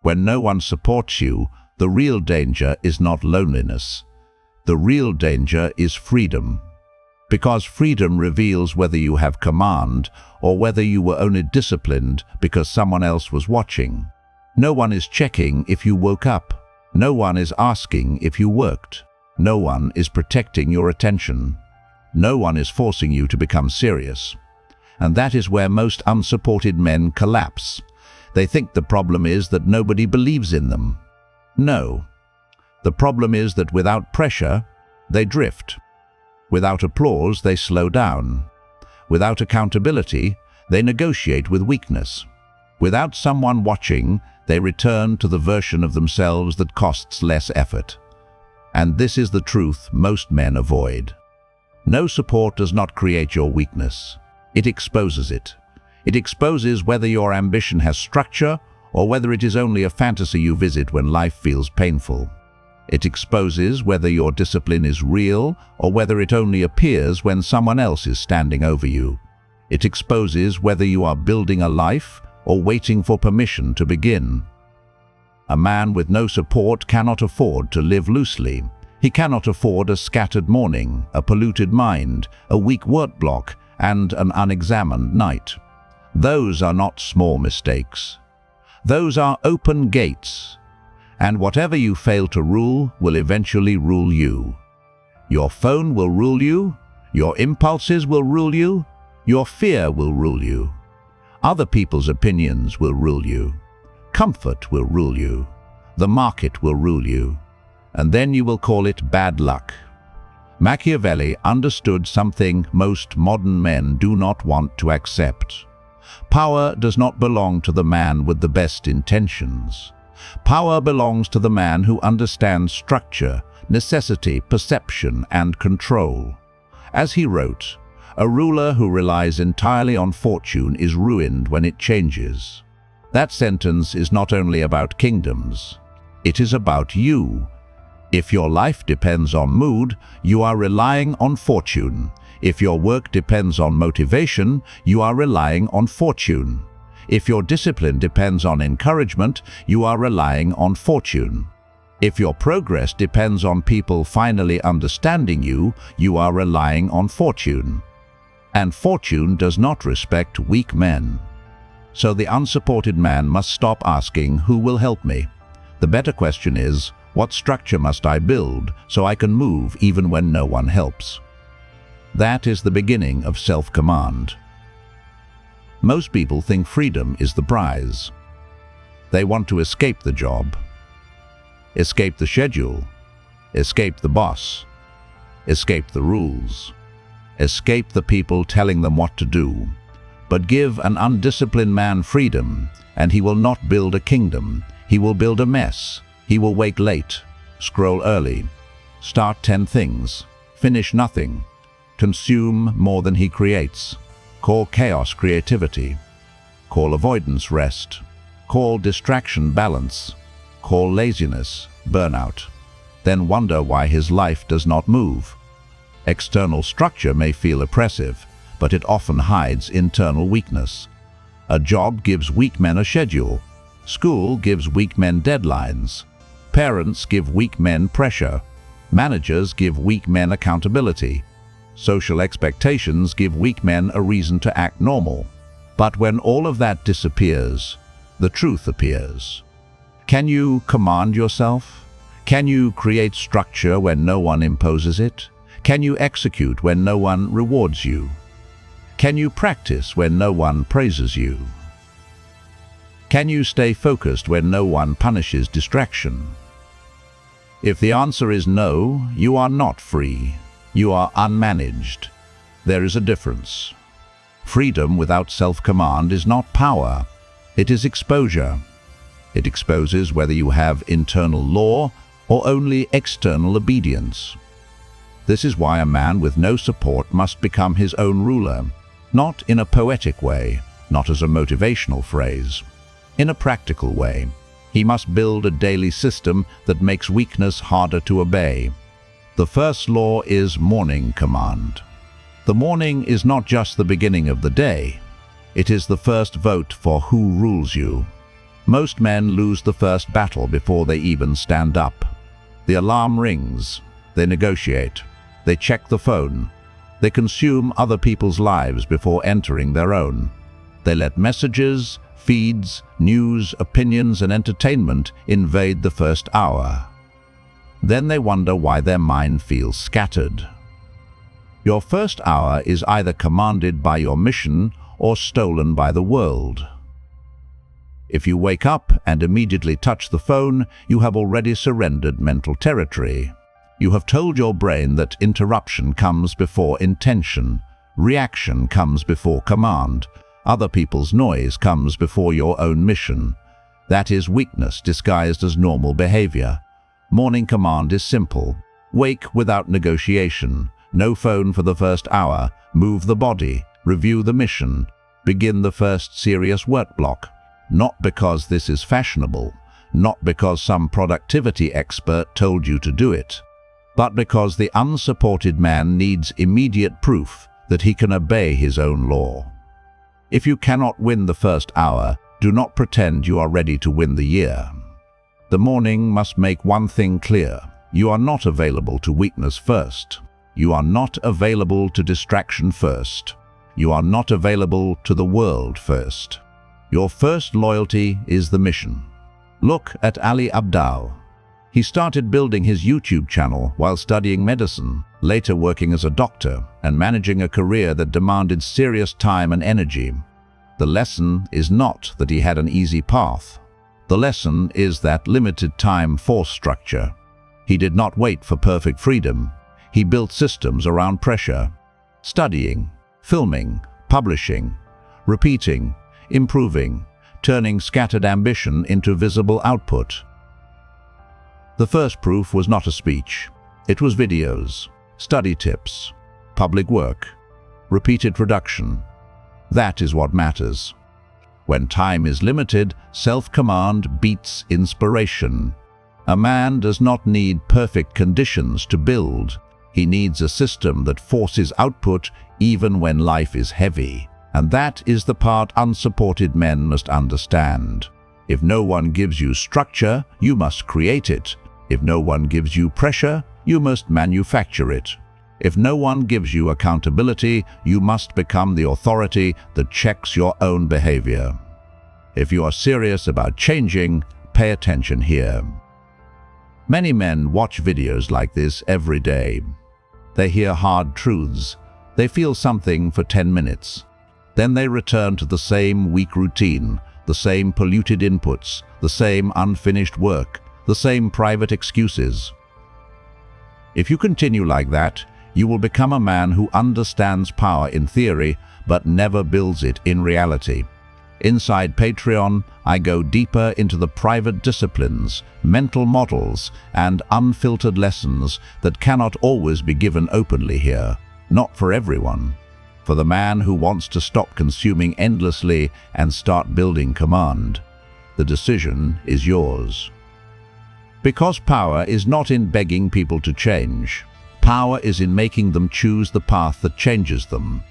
When no one supports you, the real danger is not loneliness. The real danger is freedom. Because freedom reveals whether you have command or whether you were only disciplined because someone else was watching. No one is checking if you woke up. No one is asking if you worked. No one is protecting your attention. No one is forcing you to become serious. And that is where most unsupported men collapse. They think the problem is that nobody believes in them. No. The problem is that without pressure, they drift. Without applause, they slow down. Without accountability, they negotiate with weakness. Without someone watching, they return to the version of themselves that costs less effort. And this is the truth most men avoid. No support does not create your weakness. It exposes it. It exposes whether your ambition has structure or whether it is only a fantasy you visit when life feels painful. It exposes whether your discipline is real or whether it only appears when someone else is standing over you. It exposes whether you are building a life or waiting for permission to begin. A man with no support cannot afford to live loosely. He cannot afford a scattered morning, a polluted mind, a weak work block, and an unexamined night. Those are not small mistakes. Those are open gates. And whatever you fail to rule will eventually rule you. Your phone will rule you. Your impulses will rule you. Your fear will rule you. Other people's opinions will rule you. Comfort will rule you. The market will rule you. And then you will call it bad luck. Machiavelli understood something most modern men do not want to accept. Power does not belong to the man with the best intentions. Power belongs to the man who understands structure, necessity, perception, and control. As he wrote, a ruler who relies entirely on fortune is ruined when it changes. That sentence is not only about kingdoms. It is about you. If your life depends on mood, you are relying on fortune. If your work depends on motivation, you are relying on fortune. If your discipline depends on encouragement, you are relying on fortune. If your progress depends on people finally understanding you, you are relying on fortune. And fortune does not respect weak men. So the unsupported man must stop asking, who will help me? The better question is, what structure must I build so I can move even when no one helps? That is the beginning of self-command. Most people think freedom is the prize. They want to escape the job, escape the schedule, escape the boss, escape the rules, escape the people telling them what to do. But give an undisciplined man freedom, and he will not build a kingdom. He will build a mess. He will wake late, scroll early, start 10 things, finish nothing, consume more than he creates. Call chaos creativity. Call avoidance rest. Call distraction balance. Call laziness burnout. Then wonder why his life does not move. External structure may feel oppressive, but it often hides internal weakness. A job gives weak men a schedule. School gives weak men deadlines. Parents give weak men pressure. Managers give weak men accountability. Social expectations give weak men a reason to act normal. But when all of that disappears, the truth appears. Can you command yourself? Can you create structure when no one imposes it? Can you execute when no one rewards you? Can you practice when no one praises you? Can you stay focused when no one punishes distraction? If the answer is no, you are not free. You are unmanaged. There is a difference. Freedom without self-command is not power. It is exposure. It exposes whether you have internal law or only external obedience. This is why a man with no support must become his own ruler, not in a poetic way, not as a motivational phrase. In a practical way, he must build a daily system that makes weakness harder to obey. The first law is morning command. The morning is not just the beginning of the day. It is the first vote for who rules you. Most men lose the first battle before they even stand up. The alarm rings. They negotiate. They check the phone. They consume other people's lives before entering their own. They let messages, feeds, news, opinions, and entertainment invade the first hour. Then they wonder why their mind feels scattered. Your first hour is either commanded by your mission or stolen by the world. If you wake up and immediately touch the phone, you have already surrendered mental territory. You have told your brain that interruption comes before intention, reaction comes before command, other people's noise comes before your own mission. That is weakness disguised as normal behavior. Morning command is simple. Wake without negotiation. No phone for the first hour. Move the body. Review the mission. Begin the first serious work block. Not because this is fashionable, not because some productivity expert told you to do it, but because the unsupported man needs immediate proof that he can obey his own law. If you cannot win the first hour, do not pretend you are ready to win the year. The morning must make one thing clear. You are not available to weakness first. You are not available to distraction first. You are not available to the world first. Your first loyalty is the mission. Look at Ali Abdaal. He started building his YouTube channel while studying medicine, later working as a doctor and managing a career that demanded serious time and energy. The lesson is not that he had an easy path. The lesson is that limited time force structure. He did not wait for perfect freedom. He built systems around pressure. Studying, filming, publishing, repeating, improving, turning scattered ambition into visible output. The first proof was not a speech. It was videos, study tips, public work, repeated production. That is what matters. When time is limited, self-command beats inspiration. A man does not need perfect conditions to build. He needs a system that forces output even when life is heavy. And that is the part unsupported men must understand. If no one gives you structure, you must create it. If no one gives you pressure, you must manufacture it. If no one gives you accountability, you must become the authority that checks your own behavior. If you are serious about changing, pay attention here. Many men watch videos like this every day. They hear hard truths. They feel something for 10 minutes. Then they return to the same weak routine, the same polluted inputs, the same unfinished work, the same private excuses. If you continue like that, you will become a man who understands power in theory, but never builds it in reality. Inside Patreon, I go deeper into the private disciplines, mental models, and unfiltered lessons that cannot always be given openly here. Not for everyone. For the man who wants to stop consuming endlessly and start building command. The decision is yours. Because power is not in begging people to change. Power is in making them choose the path that changes them.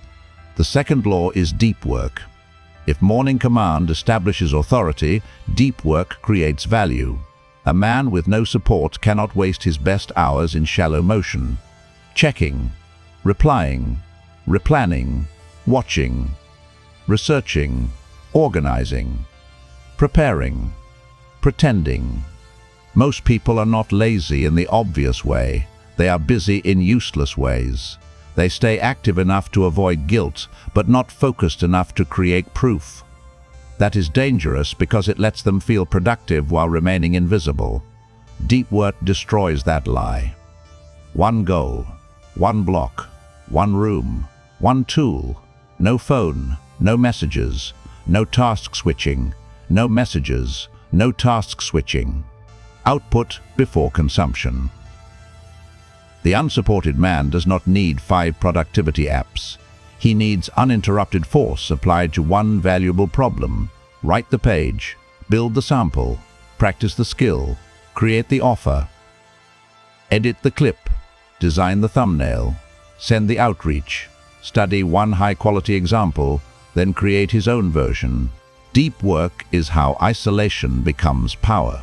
The second law is deep work. If morning command establishes authority, deep work creates value. A man with no support cannot waste his best hours in shallow motion. Checking, replying, replanning, watching, researching, organizing, preparing, pretending. Most people are not lazy in the obvious way. They are busy in useless ways. They stay active enough to avoid guilt, but not focused enough to create proof. That is dangerous because it lets them feel productive while remaining invisible. Deep work destroys that lie. One goal, one block, one room, one tool, no phone, no messages, no task switching, no messages, no task switching. Output before consumption. The unsupported man does not need 5 productivity apps. He needs uninterrupted force applied to one valuable problem. Write the page, build the sample, practice the skill, create the offer, edit the clip, design the thumbnail, send the outreach, study one high-quality example, then create his own version. Deep work is how isolation becomes power.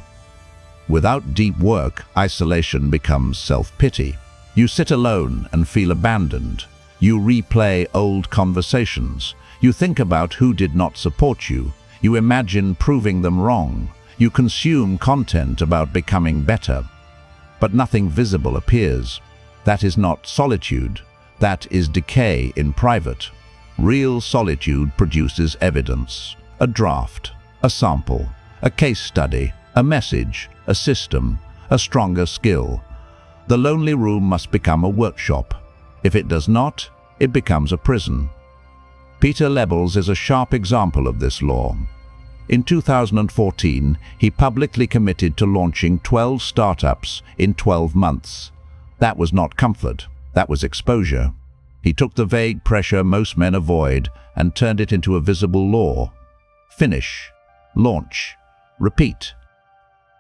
Without deep work, isolation becomes self-pity. You sit alone and feel abandoned. You replay old conversations. You think about who did not support you. You imagine proving them wrong. You consume content about becoming better. But nothing visible appears. That is not solitude. That is decay in private. Real solitude produces evidence. A draft, a sample, a case study, a message, a system, a stronger skill. The lonely room must become a workshop. If it does not, it becomes a prison. Peter Lebels is a sharp example of this law. In 2014, he publicly committed to launching 12 startups in 12 months. That was not comfort, that was exposure. He took the vague pressure most men avoid and turned it into a visible law. Finish, launch, repeat.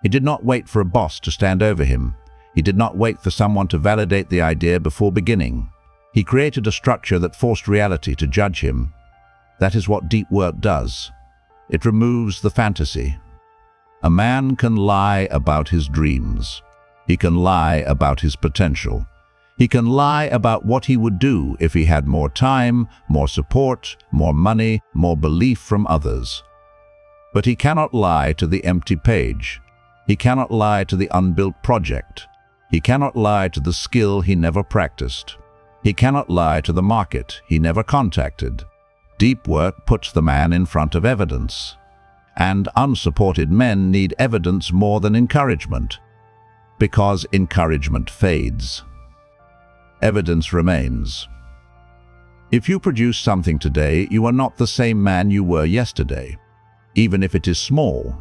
He did not wait for a boss to stand over him. He did not wait for someone to validate the idea before beginning. He created a structure that forced reality to judge him. That is what deep work does. It removes the fantasy. A man can lie about his dreams. He can lie about his potential. He can lie about what he would do if he had more time, more support, more money, more belief from others. But he cannot lie to the empty page. He cannot lie to the unbuilt project. He cannot lie to the skill he never practiced. He cannot lie to the market he never contacted. Deep work puts the man in front of evidence. And unsupported men need evidence more than encouragement, because encouragement fades. Evidence remains. If you produce something today, you are not the same man you were yesterday, even if it is small,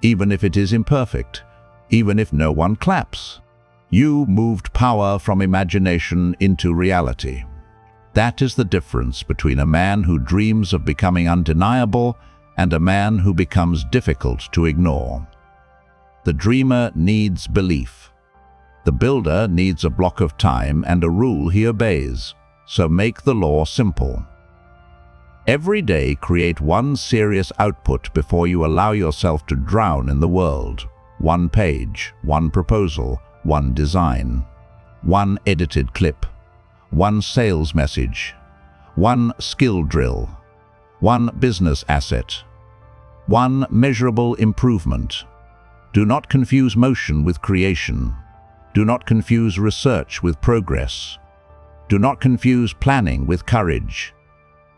even if it is imperfect, even if no one claps. You moved power from imagination into reality. That is the difference between a man who dreams of becoming undeniable and a man who becomes difficult to ignore. The dreamer needs belief. The builder needs a block of time and a rule he obeys. So make the law simple. Every day create one serious output before you allow yourself to drown in the world. One page, one proposal, one design, one edited clip, one sales message, one skill drill, one business asset, one measurable improvement. Do not confuse motion with creation. Do not confuse research with progress. Do not confuse planning with courage.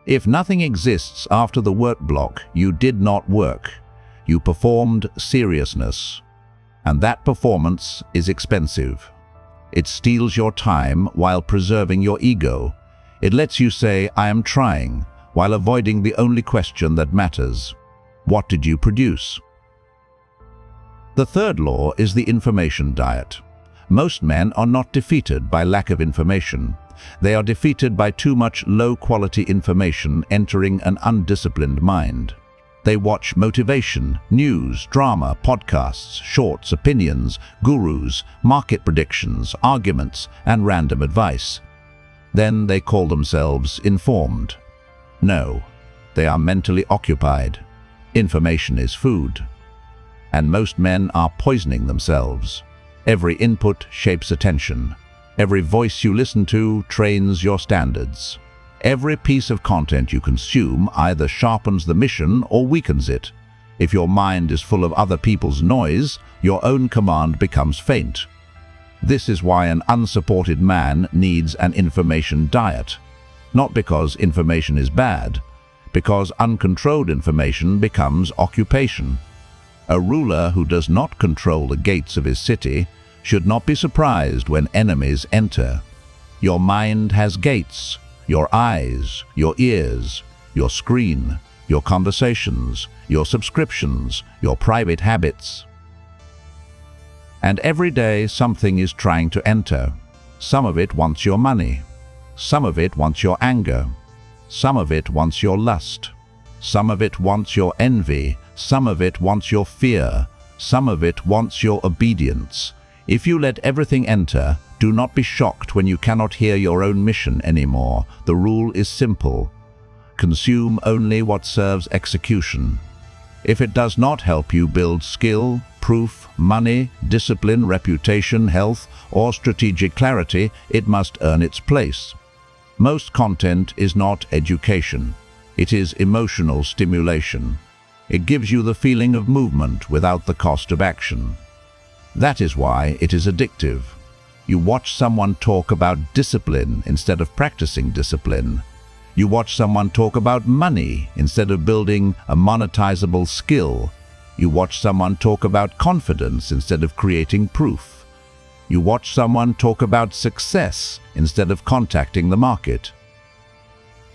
If nothing exists after the work block, you did not work. You performed seriousness. And that performance is expensive. It steals your time while preserving your ego. It lets you say, "I am trying," while avoiding the only question that matters. What did you produce? The third law is the information diet. Most men are not defeated by lack of information. They are defeated by too much low-quality information entering an undisciplined mind. They watch motivation, news, drama, podcasts, shorts, opinions, gurus, market predictions, arguments, and random advice. Then they call themselves informed. No, they are mentally occupied. Information is food. And most men are poisoning themselves. Every input shapes attention. Every voice you listen to trains your standards. Every piece of content you consume either sharpens the mission or weakens it. If your mind is full of other people's noise, your own command becomes faint. This is why an unsupported man needs an information diet. Not because information is bad, because uncontrolled information becomes occupation. A ruler who does not control the gates of his city should not be surprised when enemies enter. Your mind has gates. Your eyes, your ears, your screen, your conversations, your subscriptions, your private habits. And every day something is trying to enter. Some of it wants your money. Some of it wants your anger. Some of it wants your lust. Some of it wants your envy. Some of it wants your fear. Some of it wants your obedience. If you let everything enter, do not be shocked when you cannot hear your own mission anymore. The rule is simple. Consume only what serves execution. If it does not help you build skill, proof, money, discipline, reputation, health, or strategic clarity, it must earn its place. Most content is not education. It is emotional stimulation. It gives you the feeling of movement without the cost of action. That is why it is addictive. You watch someone talk about discipline instead of practicing discipline. You watch someone talk about money instead of building a monetizable skill. You watch someone talk about confidence instead of creating proof. You watch someone talk about success instead of contacting the market.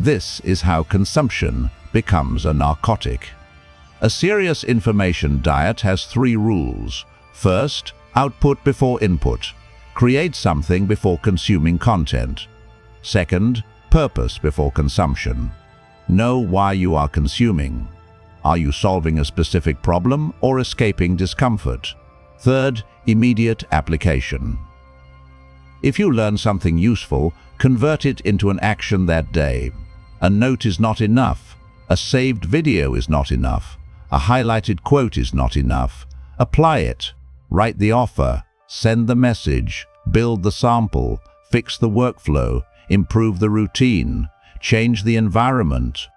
This is how consumption becomes a narcotic. A serious information diet has 3 rules. First, output before input. Create something before consuming content. Second, purpose before consumption. Know why you are consuming. Are you solving a specific problem or escaping discomfort? Third, immediate application. If you learn something useful, convert it into an action that day. A note is not enough. A saved video is not enough. A highlighted quote is not enough. Apply it. Write the offer. Send the message. Build the sample. Fix the workflow. Improve the routine. Change the environment.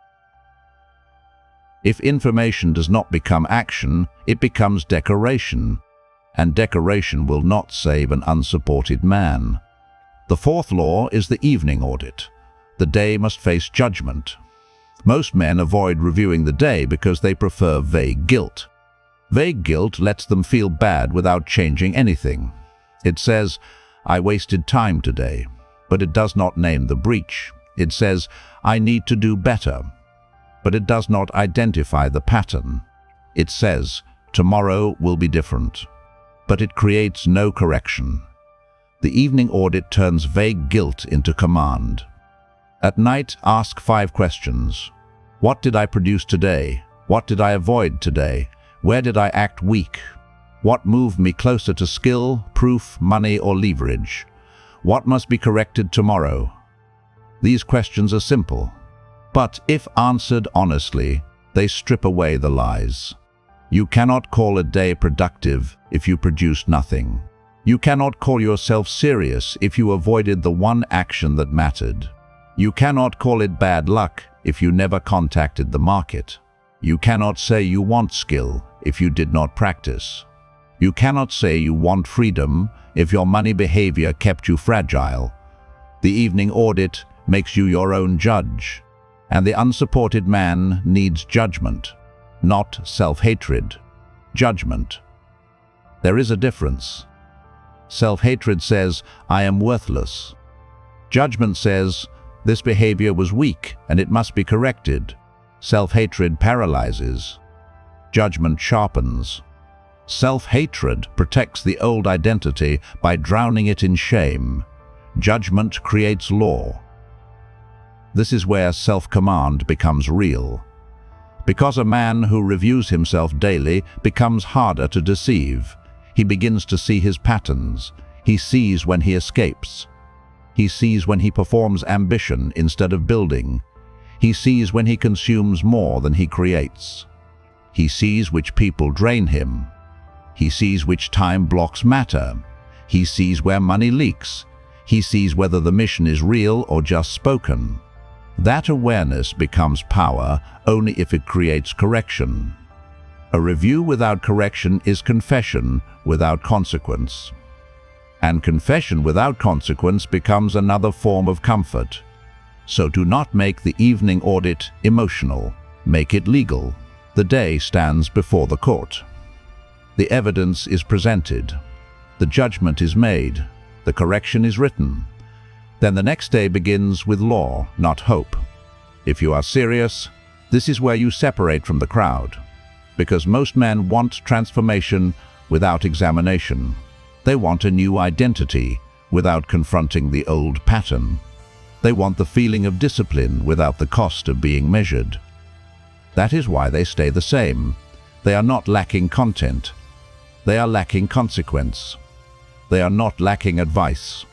If information does not become action, it becomes decoration. And decoration will not save an unsupported man. The 4th law is the evening audit. The day must face judgment. Most men avoid reviewing the day because they prefer vague guilt. Vague guilt lets them feel bad without changing anything. It says, I wasted time today, but it does not name the breach. It says, I need to do better, but it does not identify the pattern. It says, tomorrow will be different, but it creates no correction. The evening audit turns vague guilt into command. At night, ask 5 questions. What did I produce today? What did I avoid today? Where did I act weak? What moved me closer to skill, proof, money, or leverage? What must be corrected tomorrow? These questions are simple, but if answered honestly, they strip away the lies. You cannot call a day productive if you produce nothing. You cannot call yourself serious if you avoided the one action that mattered. You cannot call it bad luck if you never contacted the market. You cannot say you want skill if you did not practice. You cannot say you want freedom if your money behavior kept you fragile. The evening audit makes you your own judge, and the unsupported man needs judgment, not self-hatred. Judgment. There is a difference. Self-hatred says, I am worthless. Judgment says, this behavior was weak and it must be corrected. Self-hatred paralyzes. Judgment sharpens. Self-hatred protects the old identity by drowning it in shame. Judgment creates law. This is where self-command becomes real. Because a man who reviews himself daily becomes harder to deceive. He begins to see his patterns. He sees when he escapes. He sees when he performs ambition instead of building. He sees when he consumes more than he creates. He sees which people drain him. He sees which time blocks matter. He sees where money leaks. He sees whether the mission is real or just spoken. That awareness becomes power only if it creates correction. A review without correction is confession without consequence. And confession without consequence becomes another form of comfort. So do not make the evening audit emotional. Make it legal. The day stands before the court. The evidence is presented. The judgment is made. The correction is written. Then the next day begins with law, not hope. If you are serious, this is where you separate from the crowd. Because most men want transformation without examination. They want a new identity without confronting the old pattern. They want the feeling of discipline without the cost of being measured. That is why they stay the same. They are not lacking content. They are lacking consequence. They are not lacking advice.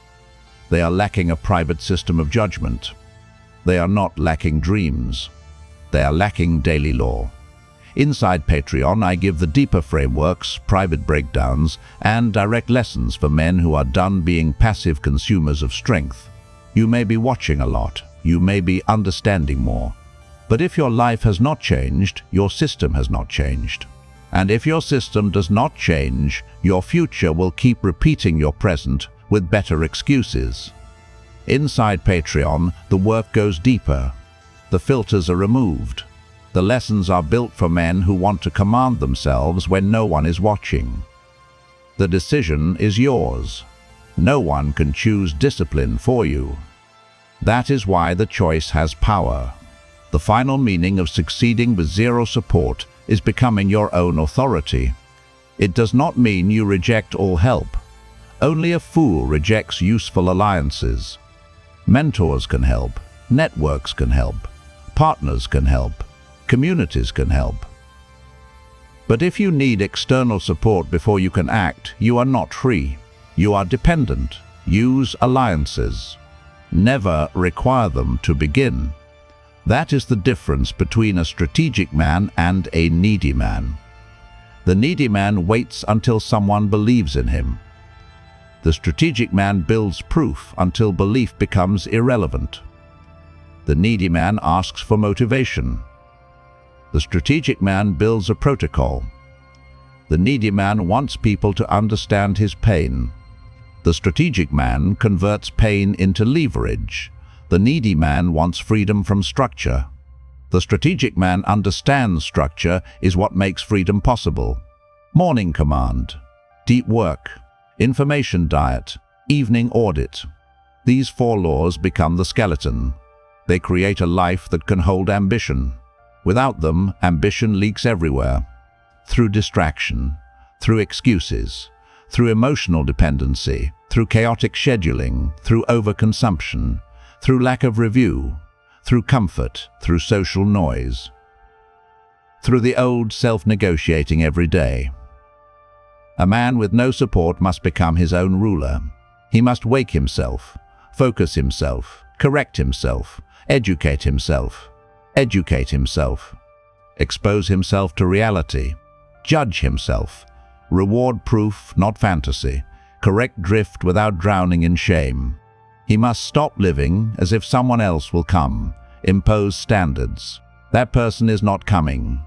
They are lacking a private system of judgment. They are not lacking dreams. They are lacking daily law. Inside Patreon, I give the deeper frameworks, private breakdowns, and direct lessons for men who are done being passive consumers of strength. You may be watching a lot, you may be understanding more. But if your life has not changed, your system has not changed. And if your system does not change, your future will keep repeating your present with better excuses. Inside Patreon, the work goes deeper. The filters are removed. The lessons are built for men who want to command themselves when no one is watching. The decision is yours. No one can choose discipline for you. That is why the choice has power. The final meaning of succeeding with zero support is becoming your own authority. It does not mean you reject all help. Only a fool rejects useful alliances. Mentors can help, networks can help, partners can help, communities can help. But if you need external support before you can act, you are not free. You are dependent. Use alliances. Never require them to begin. That is the difference between a strategic man and a needy man. The needy man waits until someone believes in him. The strategic man builds proof until belief becomes irrelevant. The needy man asks for motivation. The strategic man builds a protocol. The needy man wants people to understand his pain. The strategic man converts pain into leverage. The needy man wants freedom from structure. The strategic man understands structure is what makes freedom possible. Morning command, deep work, information diet, evening audit. These 4 laws become the skeleton. They create a life that can hold ambition. Without them, ambition leaks everywhere. Through distraction, through excuses, through emotional dependency, through chaotic scheduling, through overconsumption, through lack of review, through comfort, through social noise, through the old self-negotiating every day. A man with no support must become his own ruler. He must wake himself, focus himself, correct himself, educate himself, expose himself to reality, judge himself, reward proof, not fantasy, correct drift without drowning in shame. He must stop living as if someone else will come, impose standards. That person is not coming.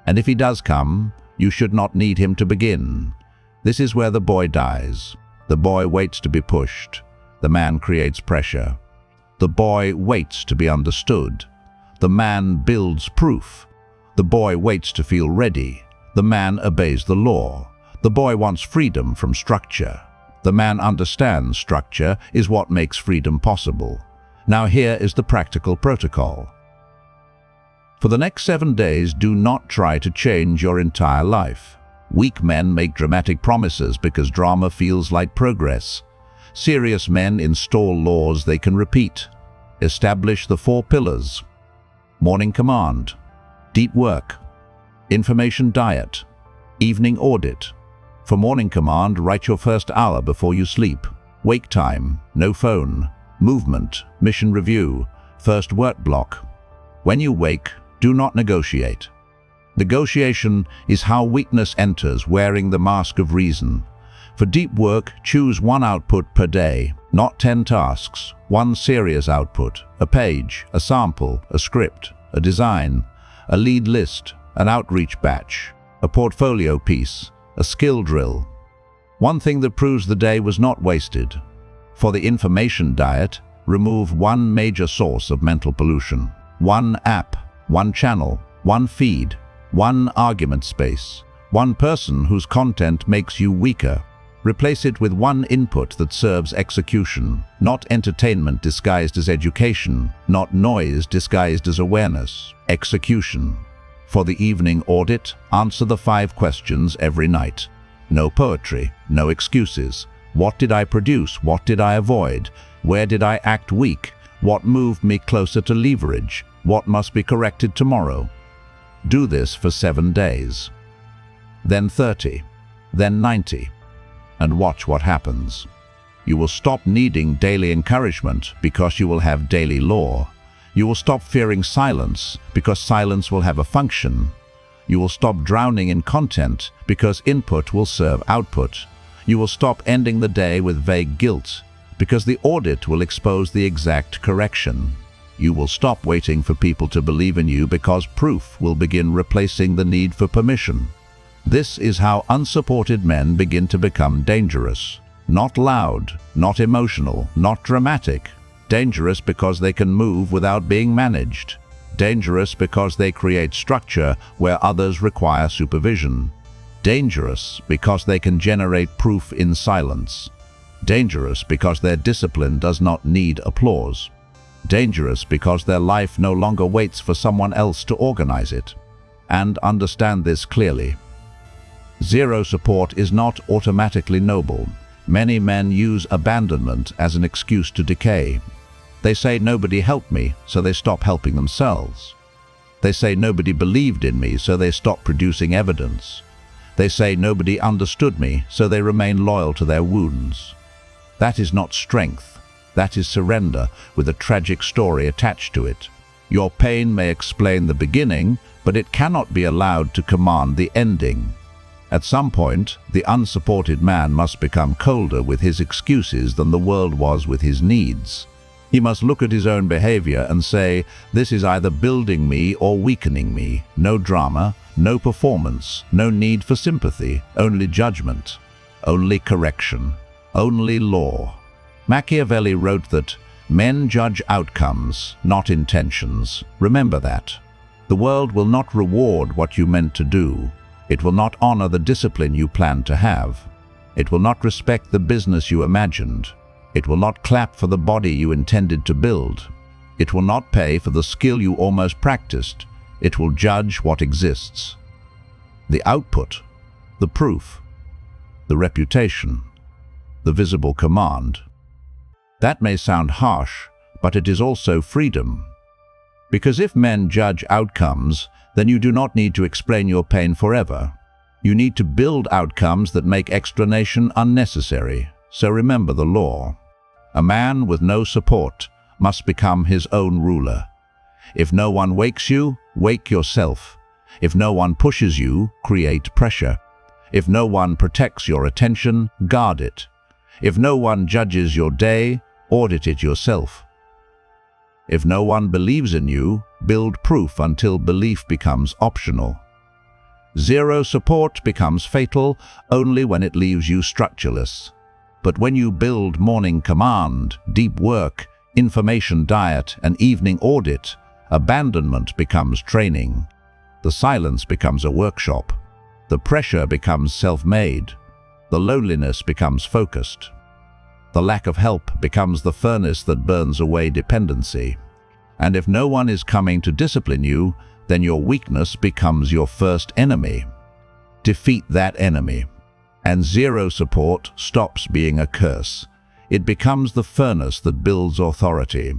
And if he does come, you should not need him to begin. This is where the boy dies. The boy waits to be pushed. The man creates pressure. The boy waits to be understood. The man builds proof. The boy waits to feel ready. The man obeys the law. The boy wants freedom from structure. The man understands structure is what makes freedom possible. Now here is the practical protocol. For the next 7 days, do not try to change your entire life. Weak men make dramatic promises because drama feels like progress. Serious men install laws they can repeat. Establish the 4 pillars. Morning command, deep work, information diet, evening audit. For morning command, write your first hour before you sleep. Wake time, no phone, movement, mission review, first work block. When you wake, do not negotiate. Negotiation is how weakness enters wearing the mask of reason. For deep work, choose 1 output per day, not 10 tasks, 1 serious output, a page, a sample, a script, a design, a lead list, an outreach batch, a portfolio piece, a skill drill. 1 thing that proves the day was not wasted. For the information diet, remove 1 major source of mental pollution. 1 app, 1 channel, 1 feed, 1 argument space, 1 person whose content makes you weaker. Replace it with 1 input that serves execution, not entertainment disguised as education, not noise disguised as awareness. Execution. For the evening audit, answer the 5 questions every night. No poetry, no excuses. What did I produce? What did I avoid? Where did I act weak? What moved me closer to leverage? What must be corrected tomorrow? Do this for 7 days. Then 30, then 90. And watch what happens. You will stop needing daily encouragement because you will have daily law. You will stop fearing silence because silence will have a function. You will stop drowning in content because input will serve output. You will stop ending the day with vague guilt because the audit will expose the exact correction. You will stop waiting for people to believe in you because proof will begin replacing the need for permission. This is how unsupported men begin to become dangerous. Not loud, not emotional, not dramatic. Dangerous because they can move without being managed. Dangerous because they create structure where others require supervision. Dangerous because they can generate proof in silence. Dangerous because their discipline does not need applause. Dangerous because their life no longer waits for someone else to organize it. And understand this clearly. Zero support is not automatically noble. Many men use abandonment as an excuse to decay. They say nobody helped me, so they stop helping themselves. They say nobody believed in me, so they stop producing evidence. They say nobody understood me, so they remain loyal to their wounds. That is not strength. That is surrender, with a tragic story attached to it. Your pain may explain the beginning, but it cannot be allowed to command the ending. At some point, the unsupported man must become colder with his excuses than the world was with his needs. He must look at his own behavior and say, this is either building me or weakening me. No drama, no performance, no need for sympathy, only judgment, only correction, only law. Machiavelli wrote that men judge outcomes, not intentions. Remember that. The world will not reward what you meant to do. It will not honor the discipline you planned to have. It will not respect the business you imagined. It will not clap for the body you intended to build. It will not pay for the skill you almost practiced. It will judge what exists. The output, the proof, the reputation, the visible command. That may sound harsh, but it is also freedom. Because if men judge outcomes, then you do not need to explain your pain forever. You need to build outcomes that make explanation unnecessary. So remember the law. A man with no support must become his own ruler. If no one wakes you, wake yourself. If no one pushes you, create pressure. If no one protects your attention, guard it. If no one judges your day, audit it yourself. If no one believes in you, build proof until belief becomes optional. Zero support becomes fatal only when it leaves you structureless. But when you build morning command, deep work, information diet, and evening audit, abandonment becomes training. The silence becomes a workshop. The pressure becomes self-made. The loneliness becomes focused. The lack of help becomes the furnace that burns away dependency. And if no one is coming to discipline you, then your weakness becomes your first enemy. Defeat that enemy. And zero support stops being a curse. It becomes the furnace that builds authority.